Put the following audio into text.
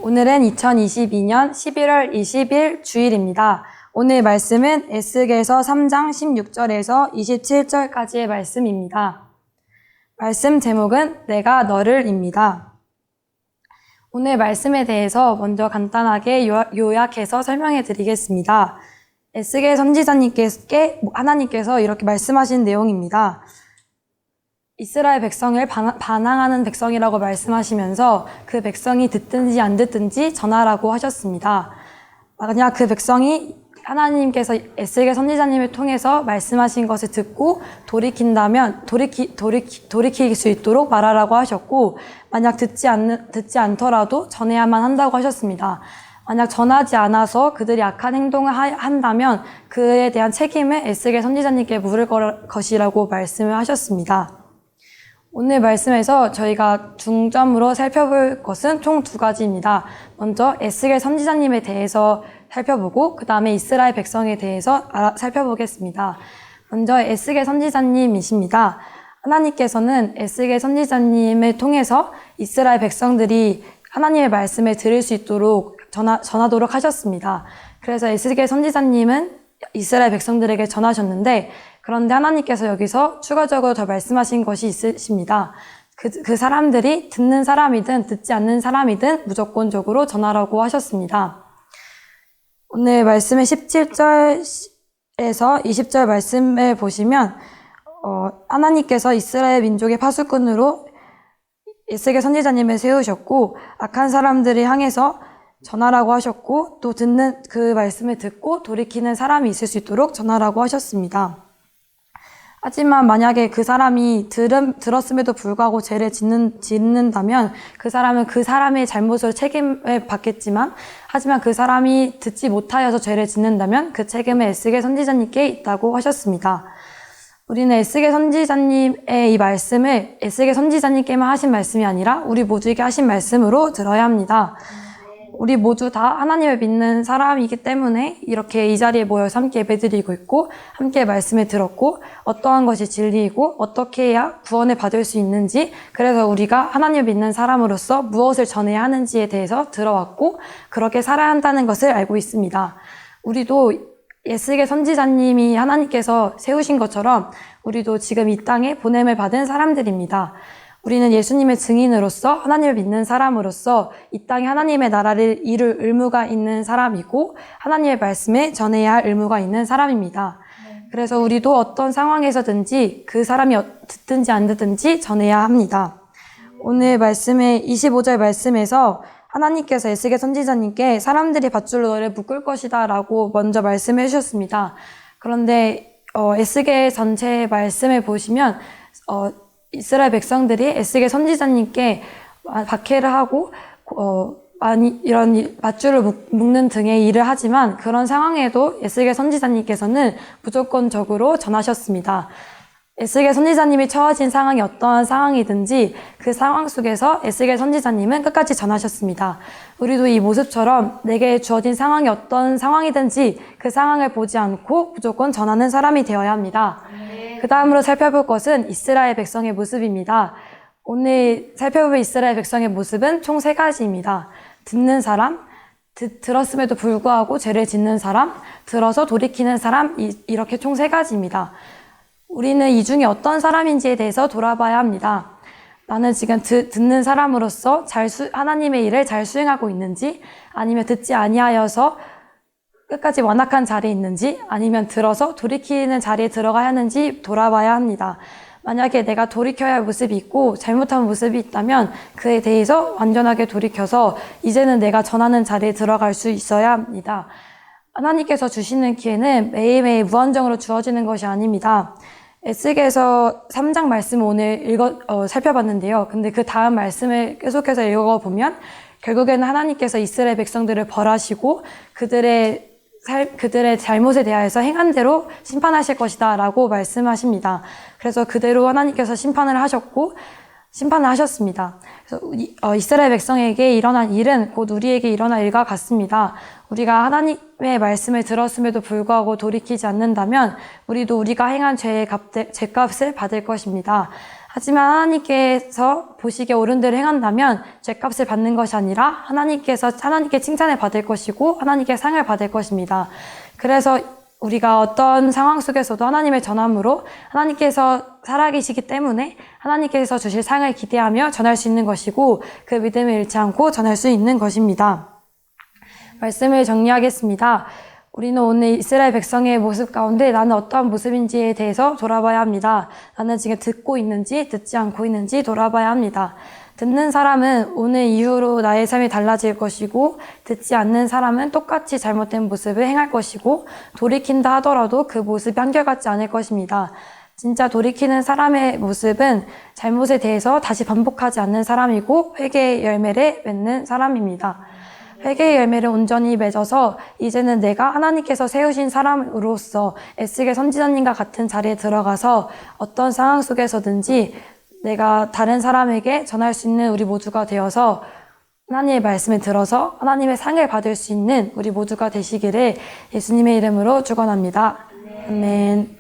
오늘은 2022년 11월 20일 주일입니다. 오늘 말씀은 에스겔서 3장 16절에서 27절까지의 말씀입니다. 말씀 제목은 내가 너를입니다. 오늘 말씀에 대해서 먼저 간단하게 요약해서 설명해 드리겠습니다. 에스겔 선지자님께 하나님께서 이렇게 말씀하신 내용입니다. 이스라엘 백성을 반항하는 백성이라고 말씀하시면서 그 백성이 듣든지 안 듣든지 전하라고 하셨습니다. 만약 그 백성이 하나님께서 에스겔 선지자님을 통해서 말씀하신 것을 듣고 돌이킨다면 돌이킬 수 있도록 말하라고 하셨고, 만약 듣지 않더라도 전해야만 한다고 하셨습니다. 만약 전하지 않아서 그들이 악한 행동을 한다면 그에 대한 책임을 에스겔 선지자님께 물을 것이라고 말씀을 하셨습니다. 오늘 말씀에서 저희가 중점으로 살펴볼 것은 총 두 가지입니다. 먼저 에스겔 선지자님에 대해서 살펴보고 그 다음에 이스라엘 백성에 대해서 살펴보겠습니다. 먼저 에스겔 선지자님이십니다. 하나님께서는 에스겔 선지자님을 통해서 이스라엘 백성들이 하나님의 말씀을 들을 수 있도록 전하도록 하셨습니다. 그래서 에스겔 선지자님은 이스라엘 백성들에게 전하셨는데, 그런데 하나님께서 여기서 추가적으로 더 말씀하신 것이 있으십니다. 그 사람들이 듣는 사람이든 듣지 않는 사람이든 무조건적으로 전하라고 하셨습니다. 오늘 말씀의 17절에서 20절 말씀을 보시면 하나님께서 이스라엘 민족의 파수꾼으로 에스겔 선지자님을 세우셨고, 악한 사람들을 향해서 전하라고 하셨고, 또 듣는 그 말씀을 듣고 돌이키는 사람이 있을 수 있도록 전하라고 하셨습니다. 하지만 만약에 그 사람이 들었음에도 불구하고 죄를 짓는다면 그 사람은 그 사람의 잘못으로 책임을 받겠지만, 하지만 그 사람이 듣지 못하여서 죄를 짓는다면 그 책임은 에스겔 선지자님께 있다고 하셨습니다. 우리는 에스겔 선지자님의 이 말씀을 에스겔 선지자님께만 하신 말씀이 아니라 우리 모두에게 하신 말씀으로 들어야 합니다. 우리 모두 다 하나님을 믿는 사람이기 때문에 이렇게 이 자리에 모여서 함께 예배드리고 있고, 함께 말씀을 들었고, 어떠한 것이 진리이고 어떻게 해야 구원을 받을 수 있는지, 그래서 우리가 하나님을 믿는 사람으로서 무엇을 전해야 하는지에 대해서 들어왔고, 그렇게 살아야 한다는 것을 알고 있습니다. 우리도 에스겔 선지자님이 하나님께서 세우신 것처럼 우리도 지금 이 땅에 보냄을 받은 사람들입니다. 우리는 예수님의 증인으로서 하나님을 믿는 사람으로서 이 땅에 하나님의 나라를 이룰 의무가 있는 사람이고, 하나님의 말씀에 전해야 할 의무가 있는 사람입니다. 그래서 우리도 어떤 상황에서든지 그 사람이 듣든지 안 듣든지 전해야 합니다. 오늘 말씀의 25절 말씀에서 하나님께서 에스겔 선지자님께 사람들이 밧줄로 너를 묶을 것이다 라고 먼저 말씀해 주셨습니다. 그런데 에스겔 전체 말씀을 보시면 이스라엘 백성들이 에스겔 선지자님께 박해를 하고 이런 밧줄을 묶는 등의 일을 하지만, 그런 상황에도 에스겔 선지자님께서는 무조건적으로 전하셨습니다. 에스겔 선지자님이 처해진 상황이 어떠한 상황이든지 그 상황 속에서 에스겔 선지자님은 끝까지 전하셨습니다. 우리도 이 모습처럼 내게 주어진 상황이 어떤 상황이든지 그 상황을 보지 않고 무조건 전하는 사람이 되어야 합니다. 그 다음으로 살펴볼 것은 이스라엘 백성의 모습입니다. 오늘 살펴볼 이스라엘 백성의 모습은 총 3가지입니다. 듣는 사람, 들었음에도 불구하고 죄를 짓는 사람, 들어서 돌이키는 사람, 이렇게 총 3가지입니다. 우리는 이 중에 어떤 사람인지에 대해서 돌아봐야 합니다. 나는 지금 듣는 사람으로서 하나님의 일을 잘 수행하고 있는지, 아니면 듣지 아니하여서 끝까지 완악한 자리에 있는지, 아니면 들어서 돌이키는 자리에 들어가야 하는지 돌아봐야 합니다. 만약에 내가 돌이켜야 할 모습이 있고 잘못한 모습이 있다면 그에 대해서 완전하게 돌이켜서 이제는 내가 전하는 자리에 들어갈 수 있어야 합니다. 하나님께서 주시는 기회는 매일매일 무한정으로 주어지는 것이 아닙니다. 에스겔서 3장 말씀을 오늘 살펴봤는데요. 근데 그 다음 말씀을 계속해서 읽어보면 결국에는 하나님께서 이스라엘 백성들을 벌하시고 그들의 잘못에 대하여서 행한 대로 심판하실 것이다 라고 말씀하십니다. 그래서 그대로 하나님께서 심판을 하셨습니다. 그래서 이스라엘 백성에게 일어난 일은 곧 우리에게 일어날 일과 같습니다. 우리가 하나님의 말씀을 들었음에도 불구하고 돌이키지 않는다면 우리도 우리가 행한 죄의 죄값을 받을 것입니다. 하지만 하나님께서 보시기에 옳은 대로 행한다면 죄값을 받는 것이 아니라 하나님께 칭찬을 받을 것이고 하나님께 상을 받을 것입니다. 그래서 우리가 어떤 상황 속에서도 하나님의 전함으로 하나님께서 살아계시기 때문에 하나님께서 주실 상을 기대하며 전할 수 있는 것이고 그 믿음을 잃지 않고 전할 수 있는 것입니다. 말씀을 정리하겠습니다. 우리는 오늘 이스라엘 백성의 모습 가운데 나는 어떠한 모습인지에 대해서 돌아봐야 합니다. 나는 지금 듣고 있는지 듣지 않고 있는지 돌아봐야 합니다. 듣는 사람은 오늘 이후로 나의 삶이 달라질 것이고 듣지 않는 사람은 똑같이 잘못된 모습을 행할 것이고 돌이킨다 하더라도 그 모습이 한결같지 않을 것입니다. 진짜 돌이키는 사람의 모습은 잘못에 대해서 다시 반복하지 않는 사람이고 회개의 열매를 맺는 사람입니다. 회개의 열매를 온전히 맺어서 이제는 내가 하나님께서 세우신 사람으로서 에스겔 선지자님과 같은 자리에 들어가서 어떤 상황 속에서든지 내가 다른 사람에게 전할 수 있는 우리 모두가 되어서 하나님의 말씀을 들어서 하나님의 상을 받을 수 있는 우리 모두가 되시기를 예수님의 이름으로 축원합니다. 아멘.